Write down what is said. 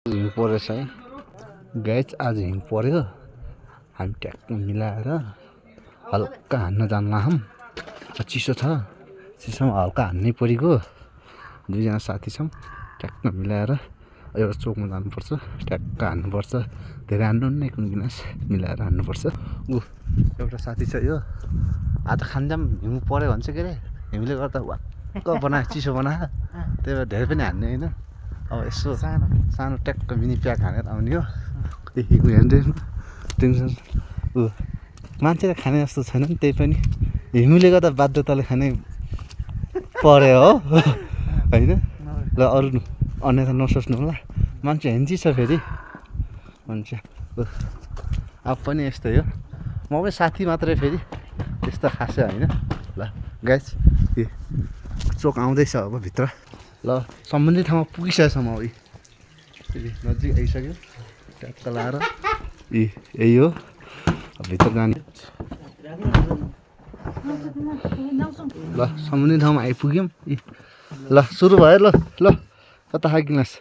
हिउँ परेछ है गाइस, आज हिउँ पर्यो। हामी ट्याक्क मिलाएर हल्का हान्न जानु लाहौँ। चिसो छ, चिसोमा हल्का हान्नै परेको। दुईजना साथी छौँ, ट्याक्क मिलाएर एउटा चोकमा जानुपर्छ, ट्याक्क हान्नुपर्छ। धेरै हान्नु नै कुन गिलास मिलाएर हान्नुपर्छ। एउटा साथी छ, यो आज खान्जाम हिउँ पर्यो भन्छ के अरे, हिउँले गर्दा वाक्क बनायो, चिसो बनायो। त्यही भएर धेरै पनि हान्ने होइन। अब यसो सानो ट्याक्क मिनी प्याक हानेर आउने हो। देखिको हेर्दैन टेन्सन। मान्छेले खाने जस्तो छैन नि, त्यही पनि हिउँले गर्दा बाध्यताले खाने पर्यो हो होइन। ल अरू अन्यथा नसोच्नु होला, मान्छे हेन्ची छ फेरि मान्छे। अब पनि यस्तै हो, म पनि साथी मात्रै, फेरि त्यस्तो खासै होइन। ल गाइस, चोक आउँदैछ अब भित्र। ल सम्बन्धित ठाउँमा पुगिसकेको छ म। नजिक आइसक्यो, ट्याक्क लाएर यही हो भित्र जाने। ल सम्बन्धित ठाउँमा आइपुग्यौँ। ल सुरु भयो। ल ल कता खाइकिलास